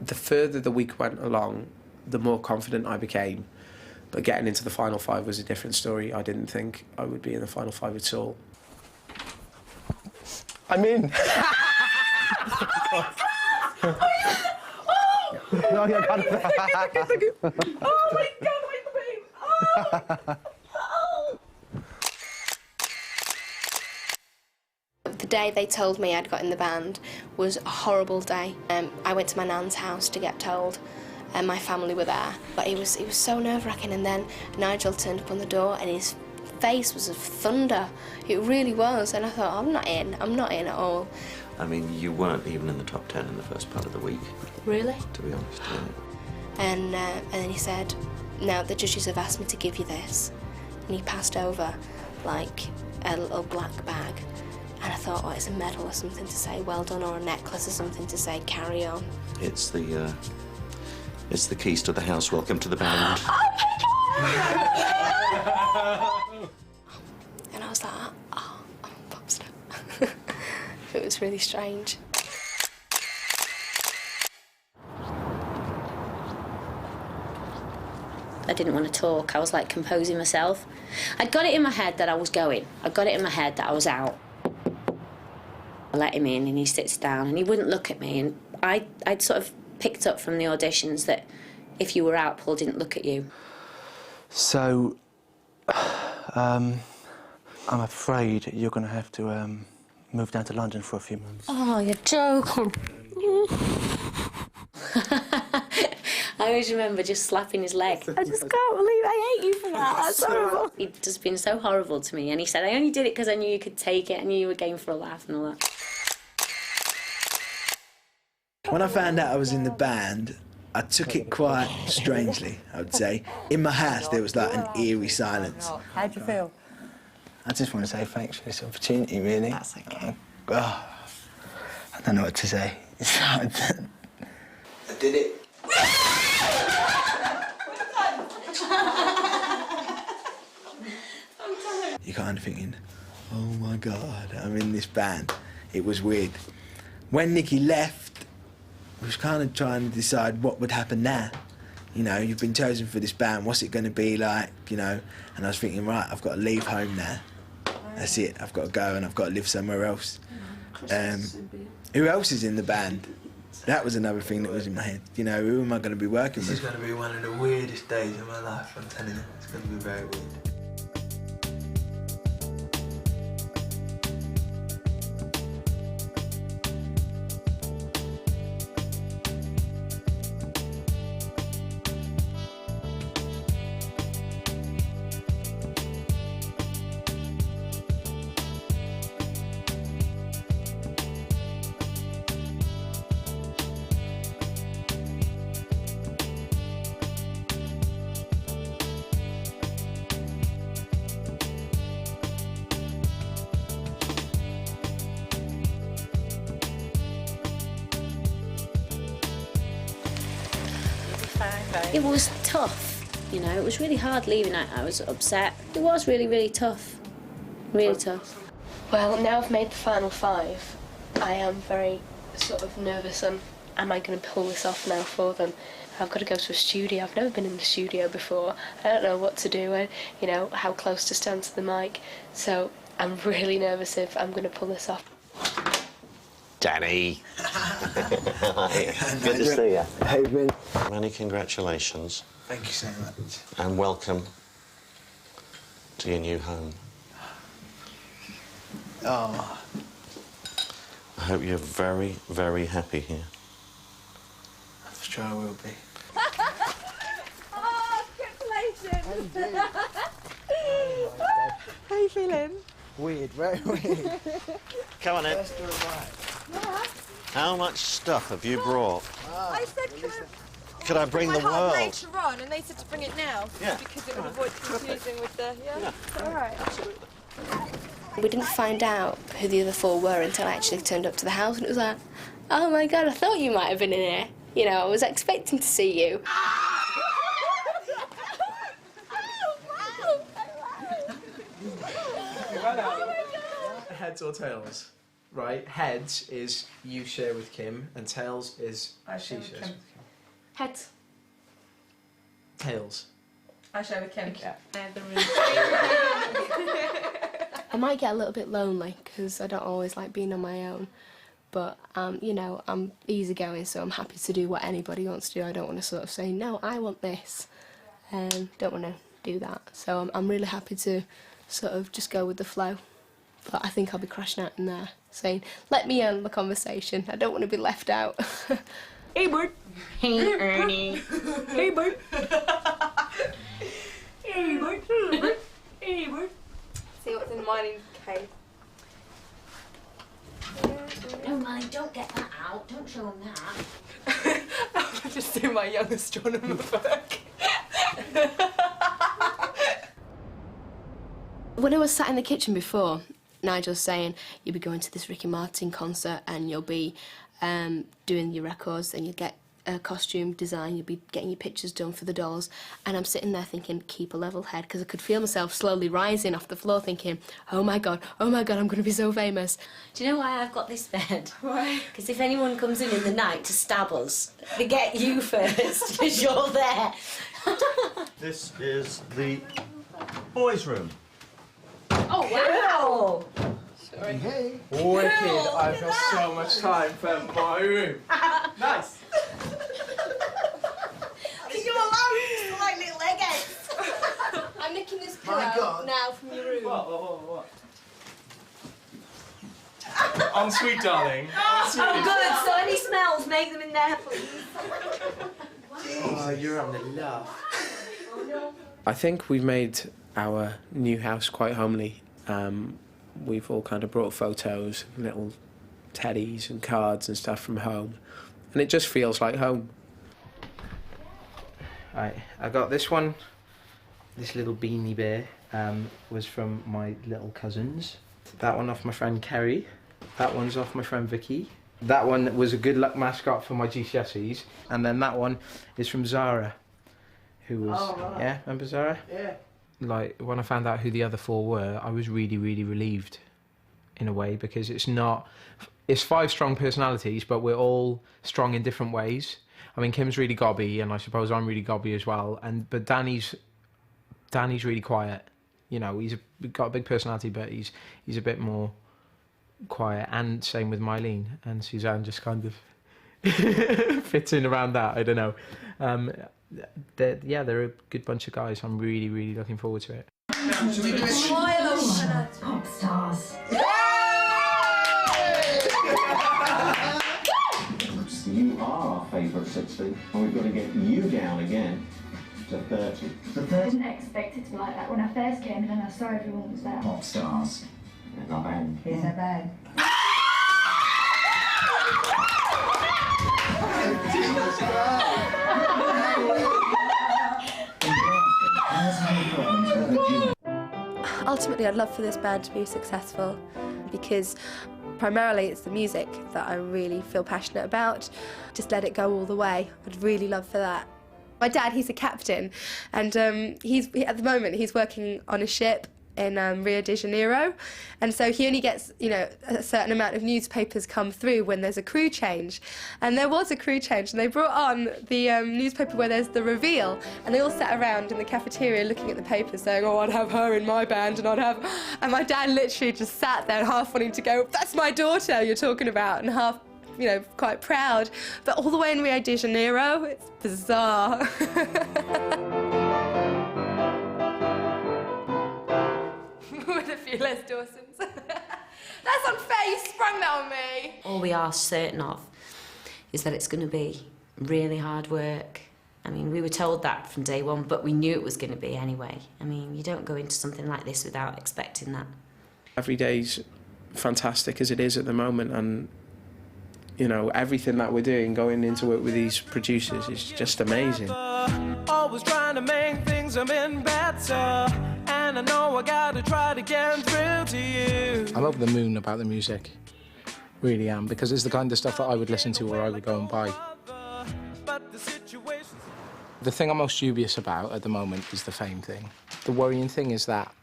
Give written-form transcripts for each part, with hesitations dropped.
the further the week went along, the more confident I became. But getting into the final 5 was a different story. I didn't think I would be in the final 5 at all. I'm in. No, you can't. Thank you. Oh my God, wait the babe. The day they told me I'd got in the band was a horrible day. I went to my nan's house to get told, and my family were there. But it was so nerve-wracking. And then Nigel turned up on the door, and his face was of thunder. It really was. And I thought, I'm not in at all. I mean, you weren't even in the top 10 in the first part of the week. Really? To be honest, yeah. And then he said, "Now the judges have asked me to give you this," and he passed over like a little black bag. And I thought, oh, it's a medal or something to say well done, or a necklace or something to say carry on. It's the keys to the house. Welcome to the band. And I was like, oh, I'm a pop star. It was really strange. I didn't want to talk. I was like composing myself. I'd got it in my head that I was going. I'd got it in my head that I was out. I let him in and he sits down and he wouldn't look at me, and I'd sort of picked up from the auditions that if you were out, Paul didn't look at you. So, I'm afraid you're going to have to move down to London for a few months. Oh, you're joking. I always remember just slapping his leg. I just can't believe I hate you for that. That's horrible. He'd just been so horrible to me, and he said, I only did it because I knew you could take it, I knew you were game for a laugh and all that. When I found out I was in the band, I took it quite strangely, I would say. In my house, there was like an eerie silence. How'd you feel? I just want to say thanks for this opportunity, really. That's okay. I don't know what to say. I did it. You're kind of thinking, oh my God, I'm in this band. It was weird. When Nikki left, I was kind of trying to decide what would happen now. You know, you've been chosen for this band, what's it going to be like, you know? And I was thinking, right, I've got to leave home now. That's it, I've got to go and I've got to live somewhere else. Who else is in the band? That was another thing that was in my head. You know, who am I going to be working with? This is going to be one of the weirdest days of my life, I'm telling you. It's going to be very weird. It was tough, you know, it was really hard leaving. I was upset. It was really, really tough. Really tough. Well, now I've made the final 5, I am very sort of nervous and am I going to pull this off now for them? I've got to go to a studio. I've never been in the studio before. I don't know what to do and, you know, how close to stand to the mic. So I'm really nervous if I'm going to pull this off. Danny. Good to see you. Hey, Ben. Many congratulations. Thank you so much. And welcome to your new home. Oh. I hope you're very, very happy here. I'm sure I will be. Oh, congratulations! How are you feeling? Weird, very weird. Come on in. How much stuff have you brought? I said, Could I bring the world? later on, and they said to bring it now. Yeah. Because it would avoid confusing with the... Yeah? Is that all right? Absolutely. We didn't find out who the other 4 were until I actually turned up to the house, and it was like, oh my God, I thought you might have been in here. You know, I was expecting to see you. Heads or tails? right? Heads is you share with Kim, and tails is she shares with Kim. Heads. Tails. I share with Kim. Yeah. I might get a little bit lonely because I don't always like being on my own. But, you know, I'm easygoing, so I'm happy to do what anybody wants to do. I don't want to sort of say, no, I want this. Don't want to do that. So I'm really happy to sort of just go with the flow. But I think I'll be crashing out in there, saying, let me in the conversation. I don't want to be left out. Hey, Bert. Hey, Ernie. Hey, Bert. Hey, Bert. Hey, Bert. See what's in Myleene's cave. No, Molly, don't get that out. Don't show him that. I've just seen my young astronomer book. When I was sat in the kitchen before, Nigel was saying, you'll be going to this Ricky Martin concert and you'll be doing your records and you'll get a costume design, you'll be getting your pictures done for the dolls. And I'm sitting there thinking, keep a level head, because I could feel myself slowly rising off the floor thinking, oh my God, I'm going to be so famous. Do you know why I've got this bed? Why? Because if anyone comes in the night to stab us, they get you first, because you're there. This is the boys' room. Oh, wow! Sorry. Hey. Wicked! I've got so much time for my room. Nice. You're allowed like little eggheads. I'm nicking this My pillow God. now from your room. What? En suite, darling. Oh, good. So any smells, make them in there, please. Oh, you're having a laugh. I think we've made our new house quite homely. We've all kind of brought photos, little teddies and cards and stuff from home, and it just feels like home. Right, I got this one. This little beanie bear was from my little cousins. That one off my friend Kerry. That one's off my friend Vicky. That one was a good luck mascot for my GCSEs. And then that one is from Zara, who was... Oh, right. Yeah, remember Zara? Yeah. Like, when I found out who the other four were, I was really, really relieved in a way, because it's not... It's 5 strong personalities, but we're all strong in different ways. I mean, Kim's really gobby, and I suppose I'm really gobby as well. But Danny's really quiet. You know, he's got a big personality, but he's a bit more quiet. And same with Myleene, and Suzanne just kind of fits in around that. I don't know. They're a good bunch of guys. I'm really, really looking forward to it. Popstars. You are our favourite 60, and we've got to get you down again to 30. I didn't expect it to be like that. When I first came in and I saw everyone was there. Popstars. There's our band. Here's our bag. Ultimately, I'd love for this band to be successful because primarily it's the music that I really feel passionate about. Just let it go all the way. I'd really love for that. My dad, he's a captain, and at the moment he's working on a ship in Rio de Janeiro, and so he only gets, you know, a certain amount of newspapers come through when there's a crew change. And there was a crew change, and they brought on the newspaper where there's the reveal, and they all sat around in the cafeteria looking at the papers saying, oh, I'd have her in my band, and my dad literally just sat there half wanting to go, that's my daughter you're talking about, and half, you know, quite proud. But all the way in Rio de Janeiro, it's bizarre. With a few less Dawsons. That's unfair, you sprung that on me. All we are certain of is that it's going to be really hard work. I mean, we were told that from day one, but we knew it was going to be anyway. I mean, you don't go into something like this without expecting that. Every day's fantastic as it is at the moment, and you know, everything that we're doing, going into it with these producers, is just amazing. Always trying to make things a bit better, and I know I gotta try to get through to you. I'm over the moon about the music, really am, because it's the kind of stuff that I would listen to or I would go and buy. The thing I'm most dubious about at the moment is the fame thing. The worrying thing is that,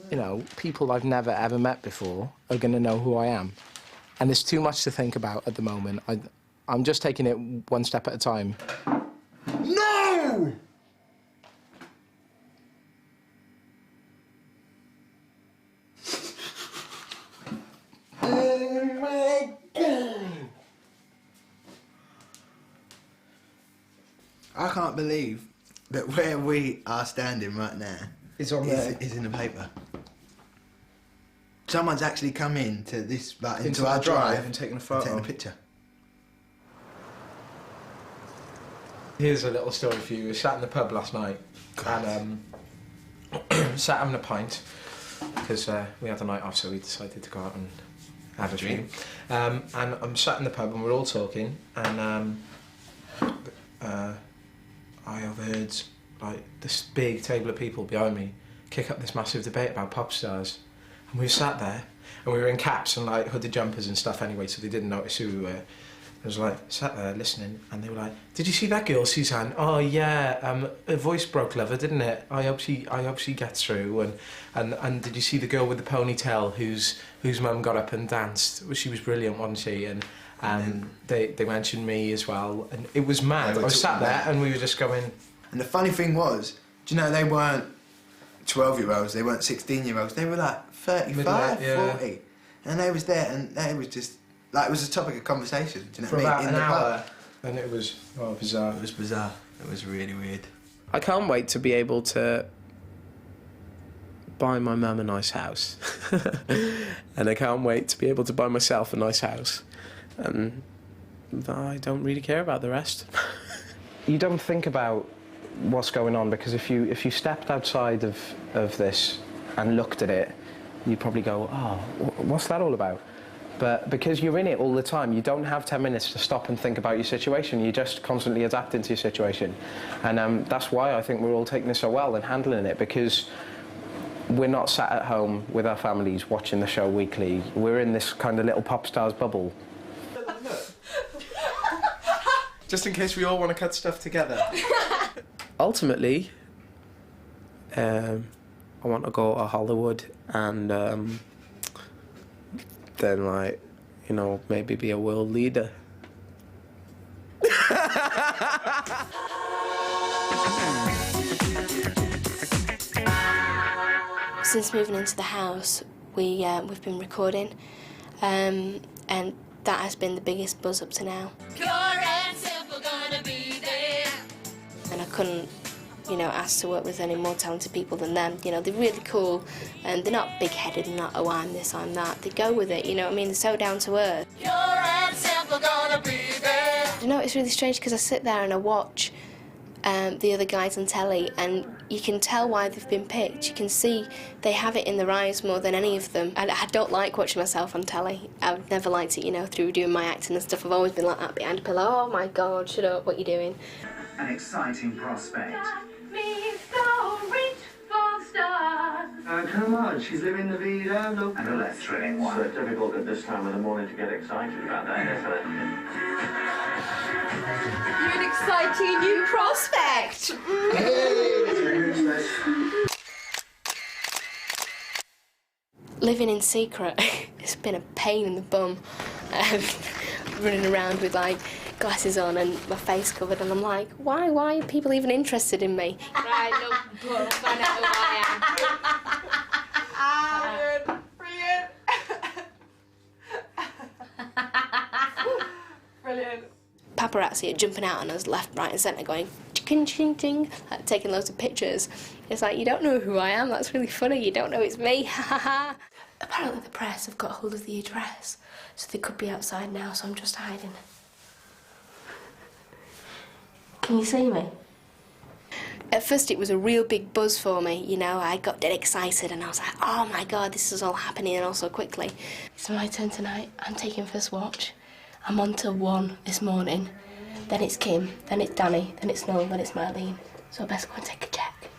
you know, people I've never ever met before are going to know who I am. And there's too much to think about at the moment. I'm just taking it one step at a time. No! Oh my God! I can't believe that where we are standing right now It's on there. is in the paper. Someone's actually come into this, like, into our our drive and taken a photo. taken a picture. Here's a little story for you. We sat in the pub last night and sat having a pint because we had the night off, so we decided to go out and have a drink. And I'm sat in the pub and we're all talking, and I overheard like this big table of people behind me kick up this massive debate about Popstars. And we sat there, and we were in caps and like hooded jumpers and stuff anyway, so they didn't notice who we were. I was like, sat there listening, and they were like, "Did you see that girl, Suzanne? Oh yeah, her voice broke, lover, didn't it? I hope she gets through. And did you see the girl with the ponytail whose mum got up and danced? Well, she was brilliant, wasn't she? And they mentioned me as well, and it was mad. I was sat there, and we were just going. And the funny thing was, do you know, they weren't 12-year-olds, they weren't 16-year-olds, they were like 35, 40, and they was there, and they was just. Like, it was a topic of conversation, do you know For what I about mean? an hour, and it was bizarre. It was bizarre. It was really weird. I can't wait to be able to buy my mum a nice house. And I can't wait to be able to buy myself a nice house. And I don't really care about the rest. You don't think about what's going on, because if you stepped outside of this and looked at it, you'd probably go, oh, what's that all about? But because you're in it all the time, you don't have 10 minutes to stop and think about your situation. You just constantly adapt into your situation. And that's why I think we're all taking this so well and handling it, because we're not sat at home with our families watching the show weekly. We're in this kind of little Popstars bubble. Just in case we all want to cut stuff together. Ultimately, I want to go to Hollywood and then, like, you know, maybe be a world leader. Since moving into the house, we've been recording, and that has been the biggest buzz up to now. Pure and simple, gonna be there. And I couldn't, you know, ask to work with any more talented people than them. You know, they're really cool, and they're not big-headed and not, oh, I'm this, I'm that. They go with it, you know what I mean? They're so down to earth. Pure and simple, gonna be there. You know, it's really strange because I sit there and I watch the other guys on telly, and you can tell why they've been picked. You can see they have it in their eyes more than any of them. I don't like watching myself on telly. I've never liked it, you know, through doing my acting and stuff. I've always been like that behind a pillow. Oh my God, shut up, what are you doing? An exciting prospect. Come on, she's living the vida, look. And a less thrilling one. It's difficult at this time of the morning to get excited about that, isn't it? You're an exciting new prospect. Living in secret, it's been a pain in the bum. Running around with like glasses on and my face covered, and I'm like, why are people even interested in me? Right, look, find out who I am. Brilliant. Paparazzi are jumping out on us left, right and centre going ching ching ching, like, taking loads of pictures. It's like, you don't know who I am, that's really funny, you don't know it's me, ha ha ha. Apparently the press have got hold of the address, so they could be outside now, so I'm just hiding. Can you see me? At first it was a real big buzz for me, you know, I got dead excited and I was like, oh my God, this is all happening and all so quickly. It's my turn tonight, I'm taking first watch. I'm on till 1 this morning, then it's Kim, then it's Danny, then it's Noel, then it's Myleene. So I best go and take a check.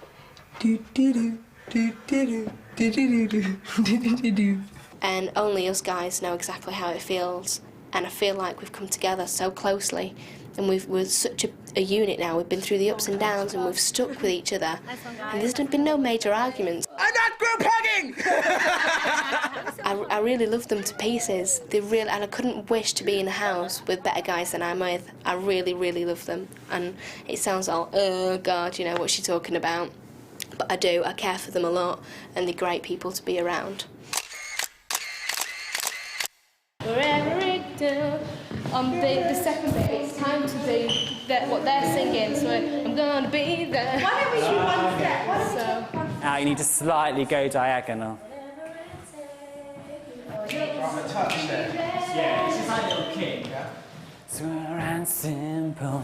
And only us guys know exactly how it feels, and I feel like we've come together so closely, and we're such a unit now. We've been through the ups and downs, and we've stuck with each other, and there's been no major arguments. And I group hugging! I really love them to pieces. And I couldn't wish to be in a house with better guys than I'm with. I really, really love them. And it sounds all, oh God, you know, what's she talking about? But I do, I care for them a lot, and they're great people to be around. Wherever it do, on the second bit, it's time to be what they're singing, so I'm gonna be there. Why don't we do one step? Why don't we do one step? Now you need to slightly go diagonal. Yeah, it's just like a little kick. Pure and simple.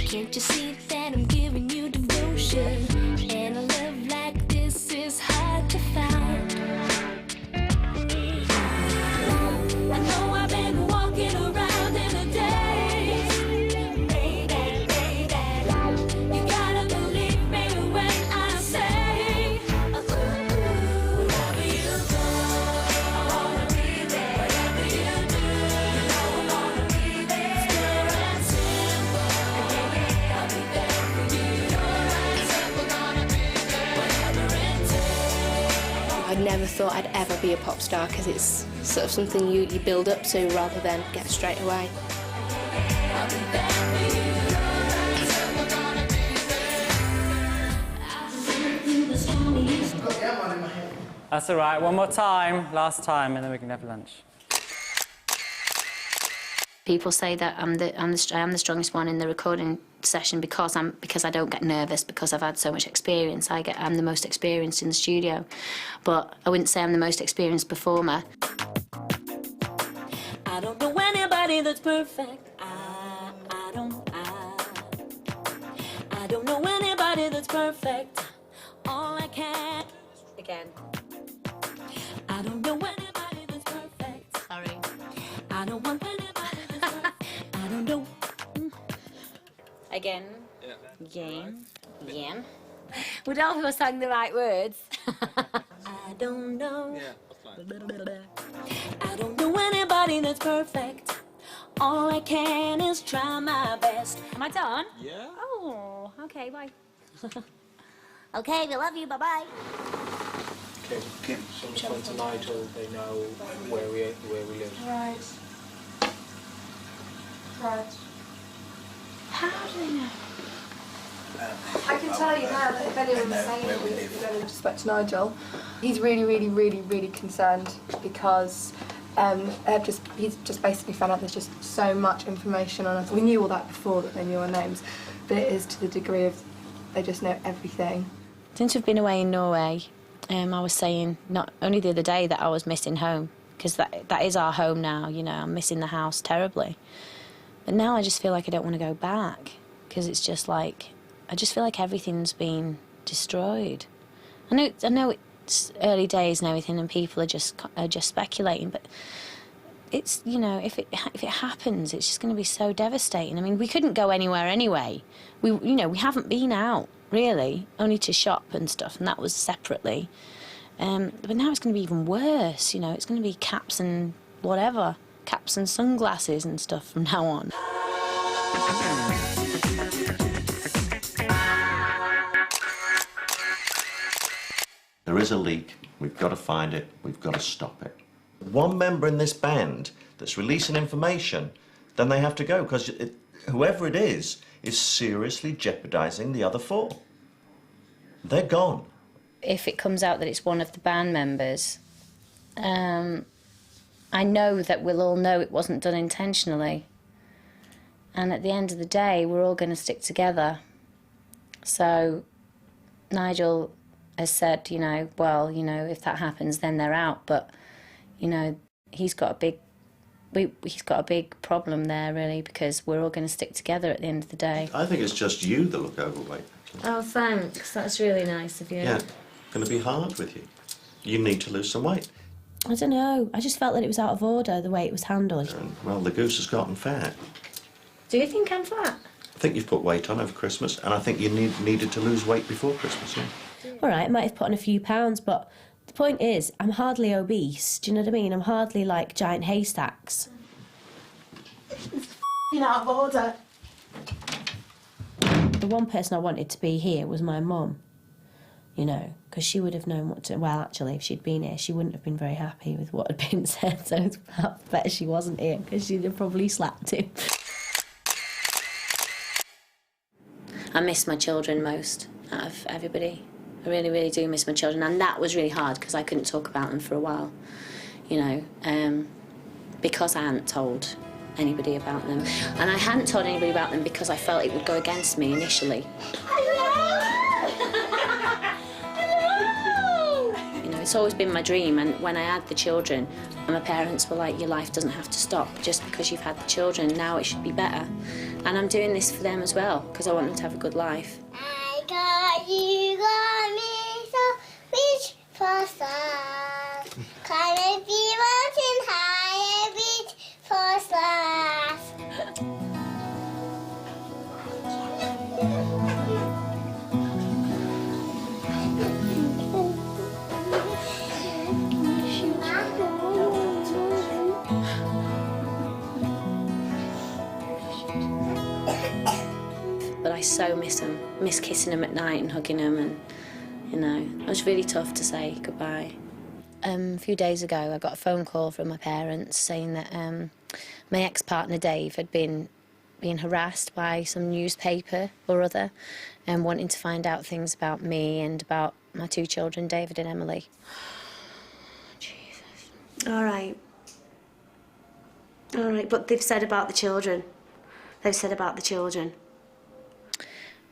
Can't you see that I'm giving you devotion? And a love like this is hard to find. I know I've been walking around in the days. Baby, baby, you gotta believe me when I say, wherever you go, I wanna be there. Whatever you do, you know I wanna be there. Pure and simple. I never thought I'd ever be a pop star because it's sort of something you build up to rather than get straight away. That's all right. One more time, last time, and then we can have lunch. People say that I am the strongest one in the recording session because I don't get nervous because I've had so much experience. I'm the most experienced in the studio, but I wouldn't say I'm the most experienced performer. I don't know anybody that's perfect. I don't know anybody that's perfect. All I can again. I don't know anybody that's perfect. Sorry. I don't want anybody. I don't know. Again. Again. Again. Rodolfo sang the right words. I don't know. I don't know anybody that's perfect. All I can is try my best. Am I done? Yeah. Oh, okay, bye. Okay, we love you, bye-bye. Kym, someone's gone to Nigel, they know where we live. Right. Right. How do they know? I can tell you now that if anyone was saying it, we're going to respect Nigel. He's really, really, really, really concerned because he's just basically found out there's just so much information on us. We knew all that before, that they knew our names, but it is to the degree of they just know everything. Since we've been away in Norway, I was saying not only the other day that I was missing home, because that is our home now, you know, I'm missing the house terribly. But now I just feel like I don't want to go back, because it's just like, I just feel like everything's been destroyed. I know it's early days and everything, and people are just speculating, but it's, you know, if it happens, it's just going to be so devastating. I mean, we couldn't go anywhere anyway. We haven't been out really, only to shop and stuff, and that was separately. But now it's going to be even worse. You know, it's going to be caps and whatever, caps and sunglasses and stuff from now on. There is a leak. We've got to find it. We've got to stop it. One member in this band that's releasing information, then they have to go, because whoever it is seriously jeopardising the other four. They're gone. If it comes out that it's one of the band members, I know that we'll all know it wasn't done intentionally. And at the end of the day, we're all going to stick together. So Nigel has said, you know, well, you know, if that happens, then they're out. But, you know, he's got a big problem there, really, because we're all going to stick together at the end of the day. I think it's just you that look overweight. Oh, thanks. That's really nice of you. Yeah, going to be hard with you. You need to lose some weight. I don't know. I just felt that it was out of order, the way it was handled. Well, the goose has gotten fat. Do you think I'm fat? I think you've put weight on over Christmas, and I think you needed to lose weight before Christmas, yeah. All right, I might have put on a few pounds, but the point is, I'm hardly obese. Do you know what I mean? I'm hardly like giant haystacks. It's out of order. The one person I wanted to be here was my mum, you know, because she would have known what to... Well, actually, if she'd been here, she wouldn't have been very happy with what had been said, so it's perhaps better she wasn't here, because she'd have probably slapped him. I miss my children most out of everybody. I really, really do miss my children, and that was really hard because I couldn't talk about them for a while, you know, because I hadn't told anybody about them. And I hadn't told anybody about them because I felt it would go against me initially. You know, it's always been my dream, and when I had the children, my parents were like, your life doesn't have to stop just because you've had the children, now it should be better. And I'm doing this for them as well, because I want them to have a good life. I got you, got me, so reach for stars. Climb a few mountain high and reach for stars. But I so miss them, miss kissing them at night and hugging them, and, you know, it was really tough to say goodbye. A few days ago, I got a phone call from my parents saying that my ex-partner Dave had been being harassed by some newspaper or other and wanting to find out things about me and about my two children, David and Emily. Jesus. All right, but they've said about the children. They've said about the children.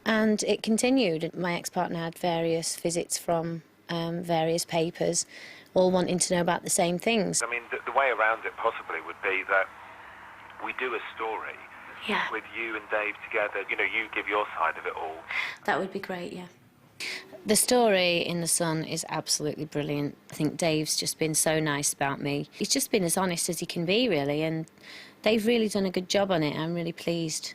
And it continued. My ex-partner had various visits from various papers, all wanting to know about the same things. I mean, the way around it possibly would be that we do a story with you and Dave together. You know, you give your side of it all. That would be great, yeah. The story in The Sun is absolutely brilliant. I think Dave's just been so nice about me. He's just been as honest as he can be, really, and they've really done a good job on it. I'm really pleased.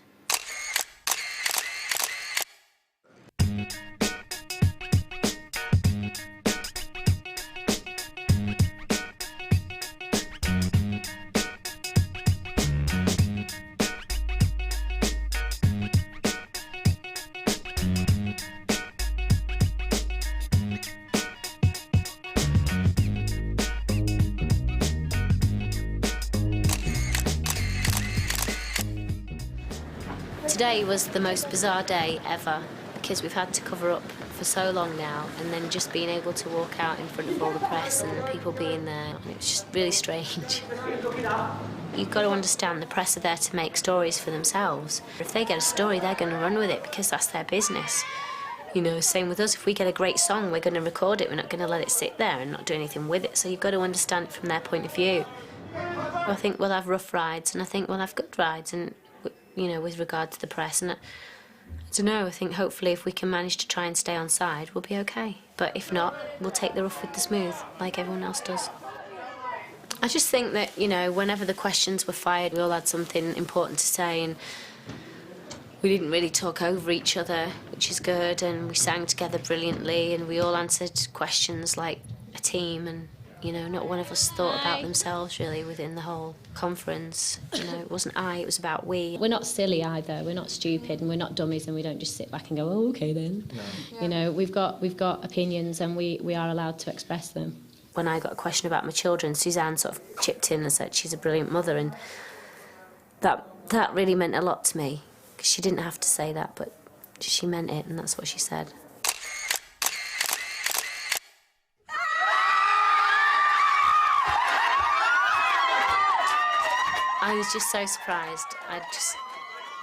Today was the most bizarre day ever because we've had to cover up for so long now, and then just being able to walk out in front of all the press and the people being there, it was just really strange. You've got to understand the press are there to make stories for themselves. If they get a story, they're going to run with it because that's their business. You know, same with us. If we get a great song, we're going to record it. We're not going to let it sit there and not do anything with it. So you've got to understand it from their point of view. I think we'll have rough rides, and I think we'll have good rides, and you know, with regard to the press. And I don't know, I think hopefully if we can manage to try and stay on side, we'll be okay. But if not, we'll take the rough with the smooth, like everyone else does. I just think that, you know, whenever the questions were fired, we all had something important to say, and we didn't really talk over each other, which is good, and we sang together brilliantly, and we all answered questions like a team, and you know, not one of us thought about themselves, really, within the whole conference. You know, it wasn't I, it was about we. We're not silly either, we're not stupid, and we're not dummies, and we don't just sit back and go, oh, OK, then. No. Yeah. You know, we've got opinions, and we are allowed to express them. When I got a question about my children, Suzanne sort of chipped in and said she's a brilliant mother, and that really meant a lot to me, because she didn't have to say that, but she meant it, and that's what she said. I was just so surprised. I just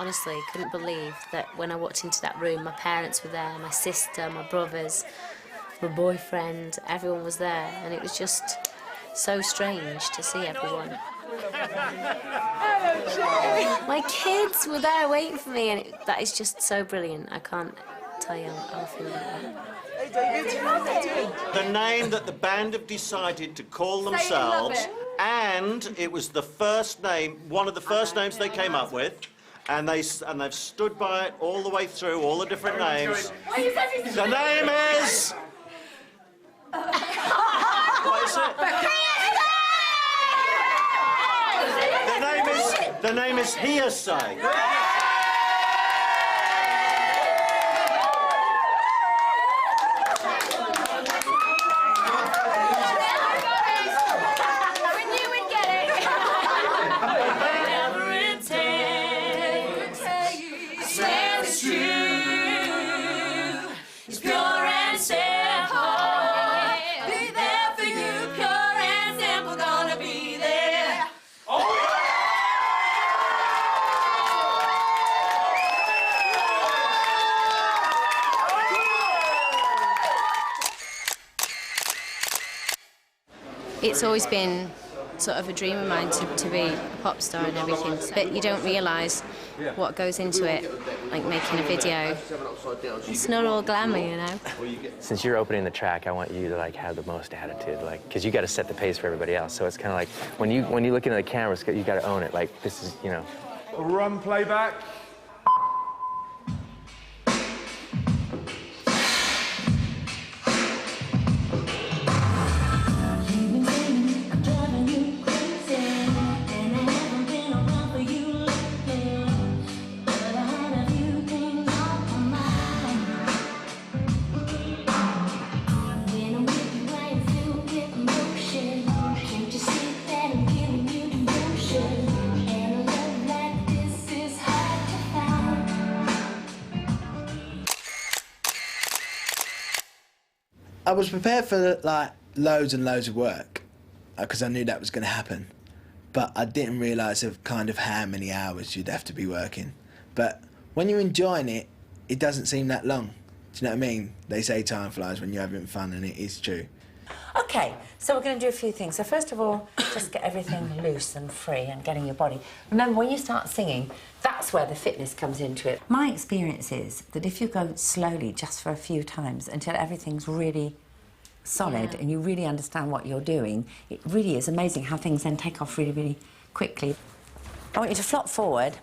honestly couldn't believe that when I walked into that room, my parents were there, my sister, my brothers, my boyfriend, everyone was there, and it was just so strange to see everyone. My kids were there waiting for me, and that is just so brilliant. I can't tell you how I feel about that. The name that the band have decided to call themselves, and it was the first name, one of the first names they came up with, and they've stood by it all the way through, all the different names. The name is... What is it? The name is Hearsay. It's always been sort of a dream of mine to be a pop star and everything, but you don't realise what goes into it, like making a video. It's not all glamour, you know. Since you're opening the track, I want you to like have the most attitude, like, because you got to set the pace for everybody else. So it's kind of like when you look into the cameras, you got to own it. Like this is, you know. Run playback. I was prepared for like loads and loads of work because I knew that was going to happen, but I didn't realise of kind of how many hours you'd have to be working. But when you're enjoying it, it doesn't seem that long. Do you know what I mean? They say time flies when you're having fun, and it is true. OK, so we're going to do a few things. So first of all, just get everything loose and free and getting your body. Remember, when you start singing, that's where the fitness comes into it. My experience is that if you go slowly just for a few times until everything's really solid and you really understand what you're doing, it really is amazing how things then take off really, really quickly. I want you to flop forward,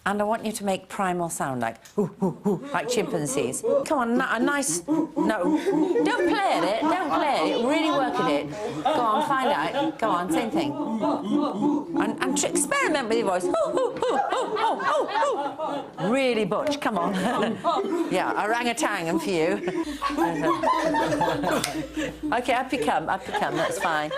and I want you to make primal sound like ooh, ooh, ooh, like chimpanzees. Come on, a nice... No, don't play at it, don't play at it, really work at it. Go on, find out. Go on, same thing. And experiment with your voice. Ooh, ooh, ooh, ooh, ooh, ooh. Really butch, come on. Yeah, orangutan for you. OK, up you come, that's fine.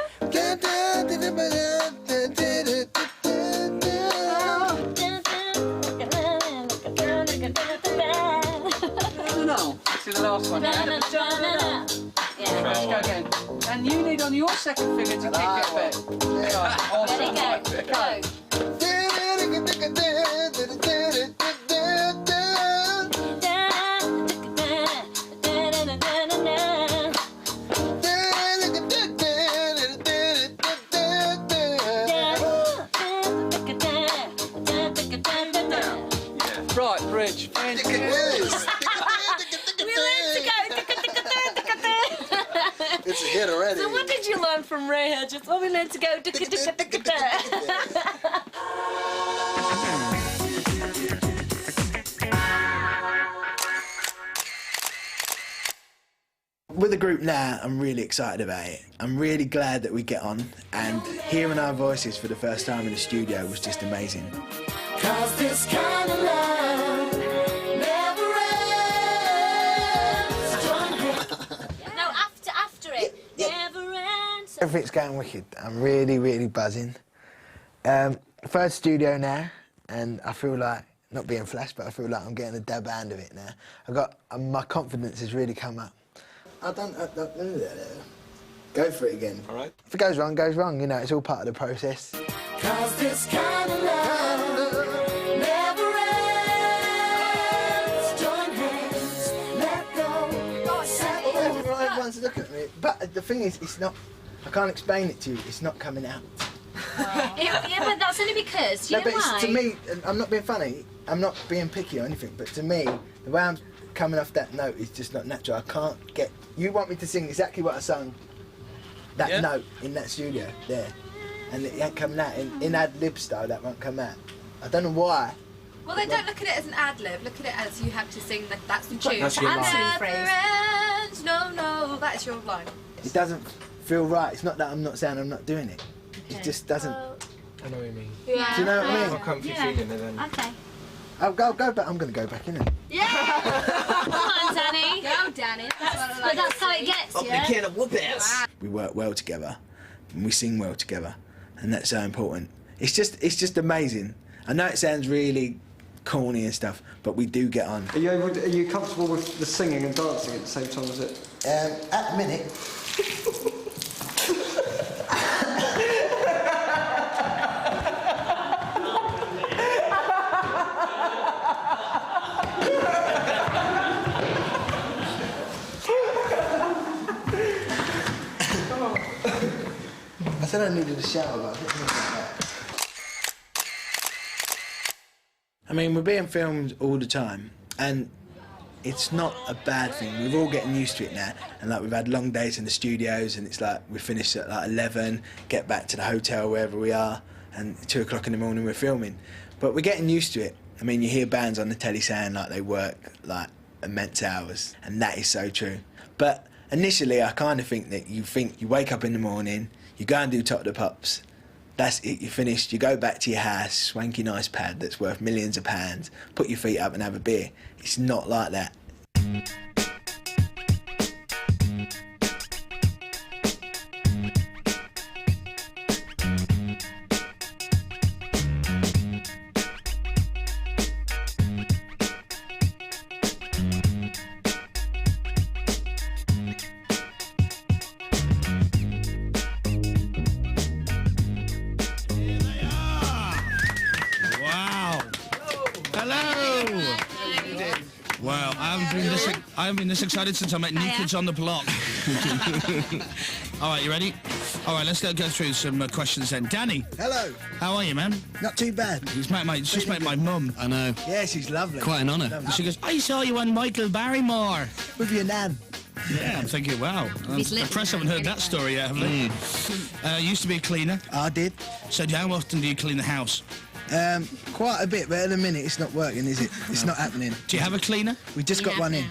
No, this is the last one. Yeah. Let's go again. And you need on your second finger to kick it back. Awesome. Go. Right, bridge. It's a hit already. So what did you learn from Ray Hedges? Well, we learned to go With the group now, I'm really excited about it. I'm really glad that we get on, and hearing our voices for the first time in the studio was just amazing. 'Cause this kind of love never ends. No, after it. Never ends. Everything's going wicked. I'm really, really buzzing. First studio now, and I feel like, not being flash, but I feel like I'm getting a dab hand of it now. My confidence has really come up. Go for it again. All right. If it goes wrong, you know, it's all part of the process. 'Cause this kind of love never ends. Join hands, let go. Everyone's looking at me, but the thing is, it's not. I can't explain it to you. It's not coming out. Yeah, but that's only because, you know why? To me, I'm not being funny. I'm not being picky or anything, but to me, the way I'm coming off that note is just not natural. I can't get... You want me to sing exactly what I sung, that note, in that studio, there. And it ain't coming out. In ad-lib style, that won't come out. I don't know why, Well, then don't look at it as an ad-lib. Look at it as you have to sing that's the tune. That's your line. Friends, no, that's your line. It doesn't feel right. It's not that I'm not saying I'm not doing it. It just doesn't. I know what you mean. Yeah. Do you know what I mean? I'll come for feeling it then. Okay. I'll go back. I'm going to go back in it. Yeah! Come on, Danny. Go, Danny. That's how it gets, yeah? We work well together, and we sing well together, and that's so important. It's just amazing. I know it sounds really corny and stuff, but we do get on. Are you comfortable with the singing and dancing at the same time as it? At the minute. I said I needed a shower, but I didn't need that. I mean, we're being filmed all the time, and it's not a bad thing. We're all getting used to it now, and like we've had long days in the studios, and it's like we finish at like 11, get back to the hotel wherever we are, and 2 o'clock in the morning we're filming. But we're getting used to it. I mean, you hear bands on the telly saying like they work like immense hours, and that is so true. But initially, I kind of think that you wake up in the morning, you go and do Top of the Pops. That's it, you're finished. You go back to your house, swanky nice pad that's worth millions of pounds, put your feet up and have a beer. It's not like that. I haven't been this excited since I met New Kids on the Block. All right, you ready? All right, let's go through some questions then. Danny. Hello. How are you, man? Not too bad. Just met my mum. I know. Yeah, she's lovely. Quite an honour. She goes, I saw you on Michael Barrymore. With your nan. Yeah, I'm thinking, wow. The press haven't heard that story yet, have they? Used to be a cleaner. I did. So how often do you clean the house? Quite a bit, but at the minute it's not working, is it? It's not happening. Do you have a cleaner? We just got one in.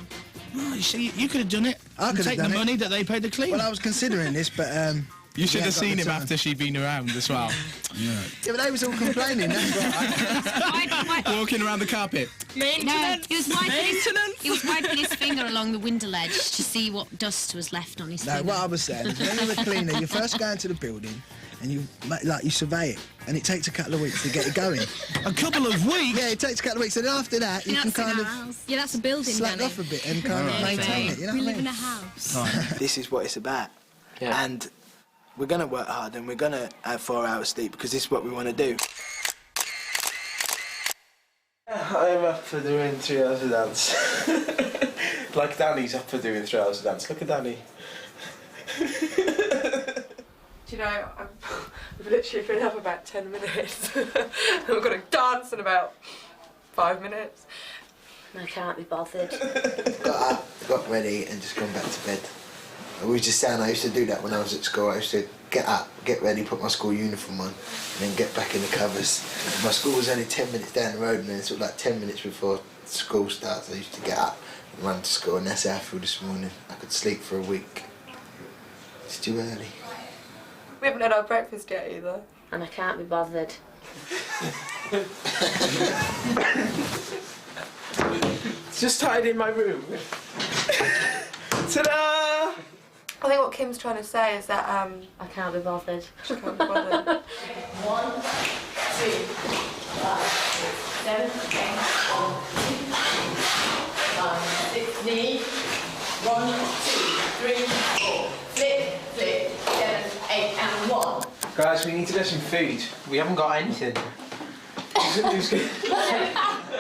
Oh, you see, you could have done it. I could have take done the it. money that they paid the cleaner. Well, I was considering this, but you should yeah, have seen him after she'd been around as well. Yeah. Yeah, but they was all complaining. That's right. Walking around the carpet. Maintenance. No, he was wiping his finger along the window ledge to see what dust was left on his No, finger. what I was saying is when you're a cleaner, you first go into the building and you survey it, and it takes a couple of weeks to get it going. A couple of weeks? Yeah, it takes a couple of weeks, and after that you can kind of yeah, that's a building. slack off a bit and kind of maintain it. You know we what I live mean? in a house. This is what it's about, and we're gonna work hard and we're gonna have 4 hours sleep because this is what we want to do. I'm up for doing 3 hours of dance. Like Danny's up for doing 3 hours of dance. Look at Danny. Do you know, I've literally been up about 10 minutes. I've got to dance in about 5 minutes. I can't be bothered. Got up, got ready, and just gone back to bed. We were just saying I used to do that when I was at school. I used to get up, get ready, put my school uniform on, and then get back in the covers. My school was only 10 minutes down the road, and then sort of like 10 minutes before school starts, I used to get up and run to school, and that's how I feel this morning. I could sleep for a week. It's too early. We haven't had our breakfast yet either. And I can't be bothered. Just hide in my room. Ta-da! I think what Kim's trying to say is that I can't be bothered. I can't be bothered. 1, 2, 5, 6, 7, 8, 6, knee. 1, 2, 3, 4. Flip, flip, 7, 8, and 1. Guys, we need to get some food. We haven't got anything. Nothing.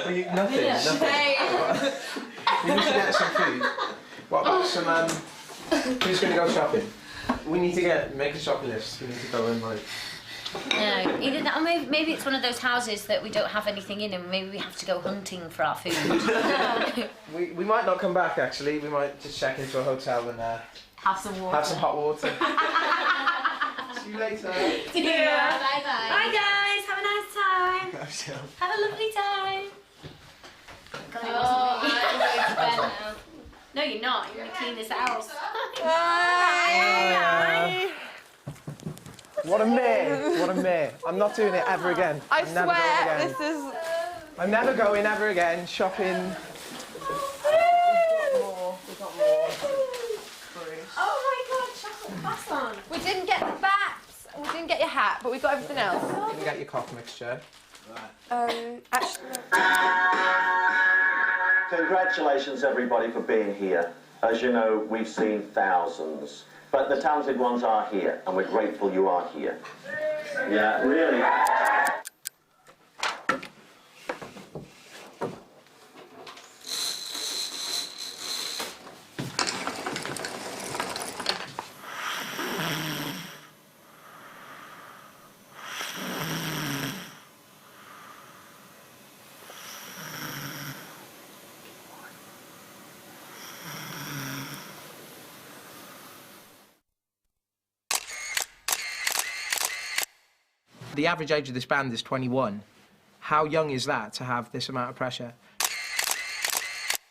We need to get some food. What about some, who's going to go shopping? We need to make a shopping list. We need to go and like... No, either that, or maybe it's one of those houses that we don't have anything in, and maybe we have to go hunting for our food. we might not come back actually. We might just check into a hotel and have some water. Have some hot water. See you later. See ya. Bye bye. Bye guys. Have a nice time. Have a lovely time. God, it wasn't me. I'm going to bed now. No, you're not. You're going to clean this house. What a mare! What a mare! I'm not doing it ever again. I I'm never going swear, again. this is... I'm never going ever again shopping. Oh my God, chocolate croissant. We didn't get the bats. We didn't get your hat, but we got everything else. You can get your cough mixture. Actually... Congratulations, everybody, for being here. As you know, we've seen thousands, but the talented ones are here, and we're grateful you are here. Yeah, really. The average age of this band is 21. How young is that to have this amount of pressure?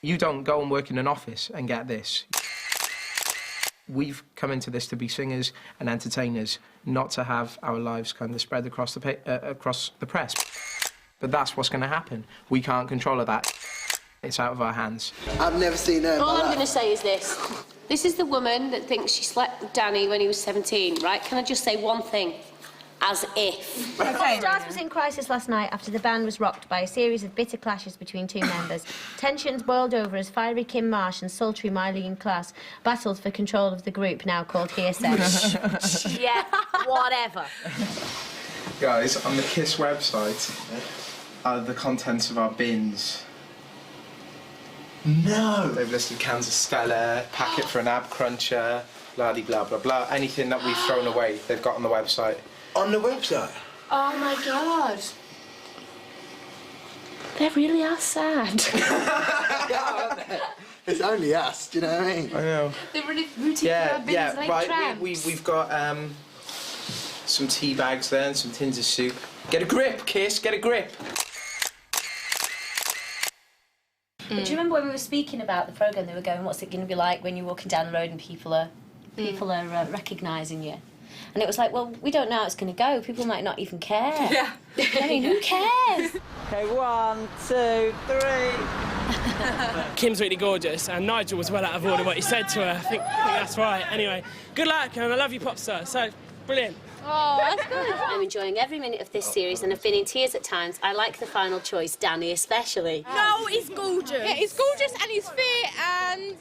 You don't go and work in an office and get this. We've come into this to be singers and entertainers, not to have our lives kind of spread across the press. But that's what's going to happen. We can't control that. It's out of our hands. I've never seen her. All I'm going to say is this. This is the woman that thinks she slept with Danny when he was 17, right? Can I just say one thing? As if. Popstars was in crisis last night after the band was rocked by a series of bitter clashes between two members. Tensions boiled over as fiery Kym-Marsh and sultry Myleene Klass battled for control of the group now called Hearsay. Yeah, whatever. Guys, on the KISS website are the contents of our bins. No! They've listed cans of Stella, packet for an ab cruncher, blah-de-blah-blah-blah. Anything that we've thrown away, they've got on the website. On the website? Oh my God. They really are sad. It's only us, do you know what I mean? I know. They're really rooting for our bins like right. tramps. We've got some tea bags there and some tins of soup. Get a grip, Kiss, get a grip. But do you remember when we were speaking about the programme, they were going, what's it going to be like when you're walking down the road and people are recognising you? And it was like, well, we don't know how it's going to go. People might not even care. Yeah. I mean, who cares? Okay, 1, 2, 3. Kim's really gorgeous, and Nigel was well out of order what he said to her. I think that's right. Anyway, good luck, and I love you, Popstars. So, brilliant. Oh, that's good. I'm enjoying every minute of this series and have been in tears at times. I like the final choice, Danny especially. No, he's gorgeous. Yeah, he's gorgeous and he's fit and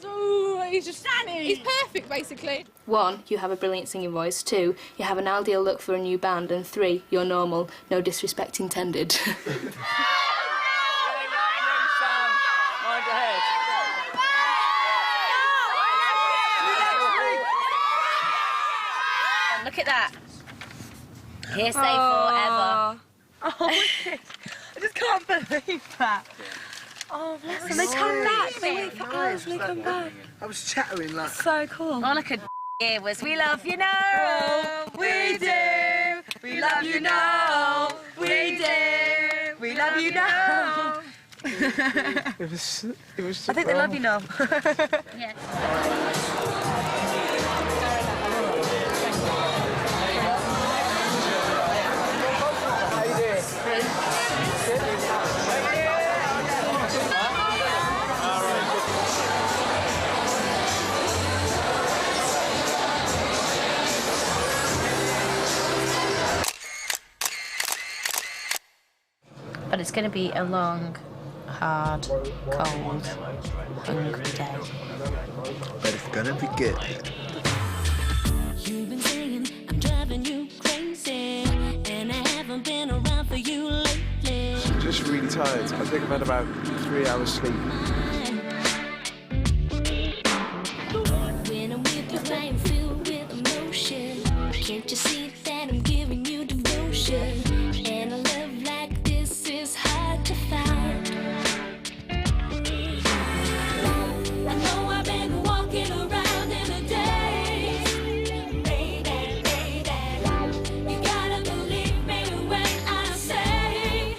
he's just Danny. He's perfect, basically. 1, you have a brilliant singing voice. 2, you have an ideal look for a new band. And 3, you're normal. No disrespect intended. Look at that. Hearsay forever. Oh, I just can't believe that. Oh, bless them. They come back. They wait for hours and they come back. I was chattering like... So cool. All I could hear was, we love you now. We do. We love you now. We do. We love you now. It was I think they love you now. Yeah. But it's going to be a long, hard, cold, hungry day. But it's gonna be good. You've been saying I'm driving you crazy, and I haven't been around for you lately. Just really tired. I think I've had about 3 hours sleep. When I'm with you, I am filled with emotion. Can't you see that I'm giving you devotion? And a love like this is hard to find. I know I've been walking around in a daze. Baby, baby, you gotta believe me when I say,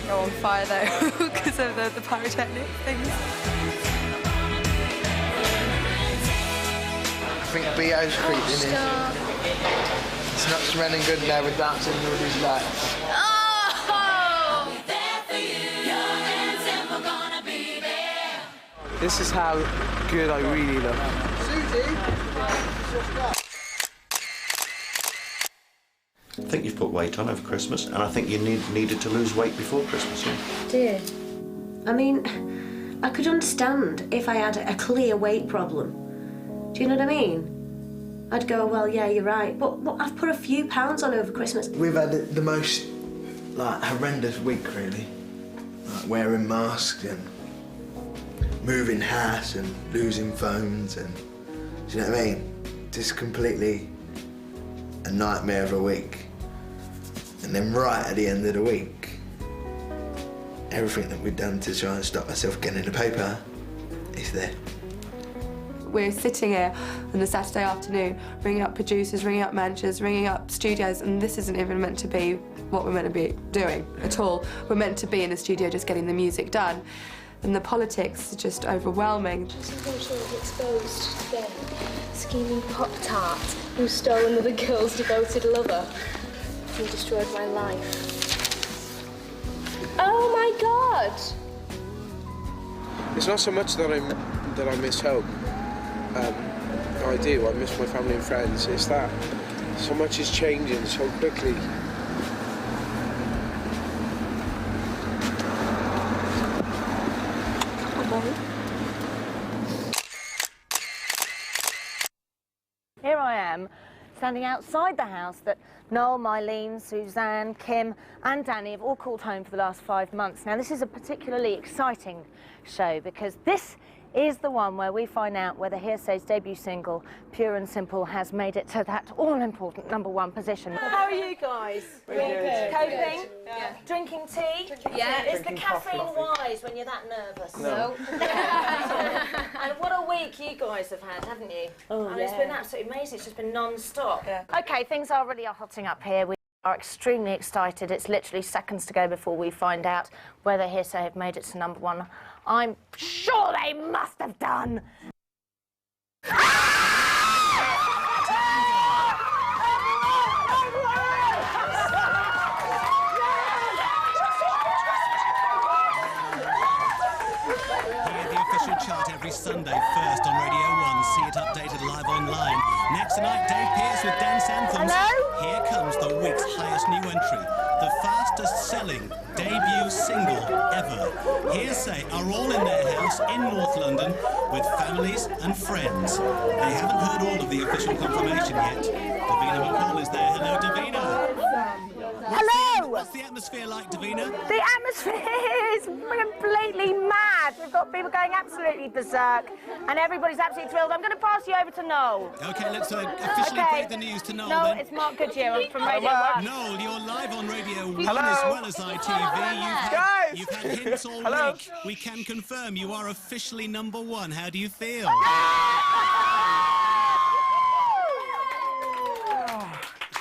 to go on fire though because of the pyrotechnic things. I think B.O.'s creeping in. It's not smelling good now with dancing with all these lights. This is how good I really look. I think you've put weight on over Christmas, and I think you needed to lose weight before Christmas, yeah? Dear. I mean, I could understand if I had a clear weight problem. Do you know what I mean? I'd go, well, yeah, you're right. But I've put a few pounds on over Christmas. We've had the most, like, horrendous week, really. Like, wearing masks and moving house and losing phones and, do you know what I mean? Just completely a nightmare of a week. And then right at the end of the week, everything that we'd done to try and stop myself getting in the paper is there. We're sitting here on a Saturday afternoon, ringing up producers, ringing up managers, ringing up studios, and this isn't even meant to be what we're meant to be doing at all. We're meant to be in a studio just getting the music done. And the politics are just overwhelming. Sometimes she was exposed to the scheming Pop-Tart who stole another girl's devoted lover and destroyed my life. Oh my God! It's not so much that I miss home. I do. I miss my family and friends. It's that so much is changing so quickly. Here I am, standing outside the house that Noel, Myleene, Suzanne, Kym and Danny have all called home for the last 5 months. Now, this is a particularly exciting show because this is the one where we find out whether Hearsay's debut single, Pure and Simple, has made it to that all-important #1 position. How are you guys? Really good. Coping? Yeah. Drinking tea? Yeah. Is the Drinking caffeine coffee. wise when you're that nervous? No. And what a week you guys have had, haven't you? Oh, and it's yeah. been absolutely amazing. It's just been non-stop. Yeah. OK, things are really hotting up here. We are extremely excited. It's literally seconds to go before we find out whether Hearsay have made it to #1. I'm sure they must have done. Chart every Sunday, first on Radio 1. See it updated live online. Next tonight, Dave Pearce with Dance Anthems. Hello? Here comes the week's highest new entry. The fastest-selling debut single ever. Hearsay are all in their house in North London with families and friends. They haven't heard all of the official confirmation yet. Davina McCall is there. Hello, Davina. Hello! What's the atmosphere like, Davina? The atmosphere is completely mad. We've got people going absolutely berserk, and everybody's absolutely thrilled. I'm going to pass you over to Noel. OK, let's officially break the news to Noel, No, then. it's Mark Goodyear. I'm from Radio 1. Noel, you're live on Radio 1 Hello. as well as ITV. You've had hints all Hello. week. We can confirm you are officially #1. How do you feel?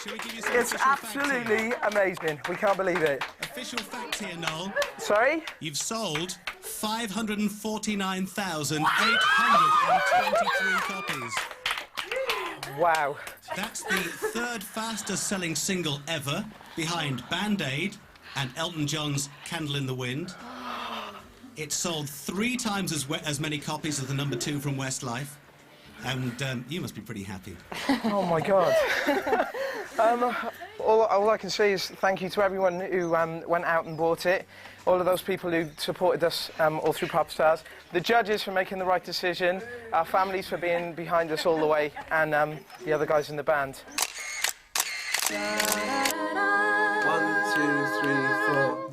Should we give you some It's official facts here? absolutely amazing. We can't believe it. Official facts here, Noel. Sorry? You've sold 549,823 copies. Wow. That's the third fastest selling single ever, behind Band-Aid and Elton John's Candle in the Wind. It sold 3 times as many copies as the #2 from Westlife. And you must be pretty happy. Oh my God. All I can say is thank you to everyone who went out and bought it, all of those people who supported us all through Popstars, the judges for making the right decision, our families for being behind us all the way, and the other guys in the band. 1, 2, 3, 4.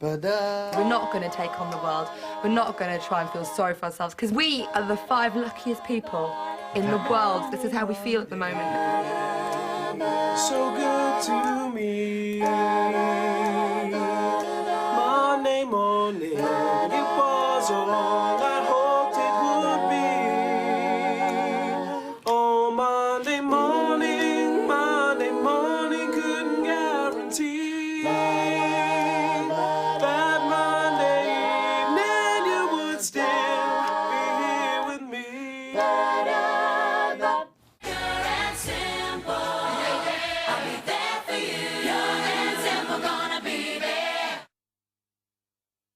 We're not going to take on the world. We're not going to try and feel sorry for ourselves, because we are the 5 luckiest people in the world. This is how we feel at the moment. So good to me. Monday morning, it was all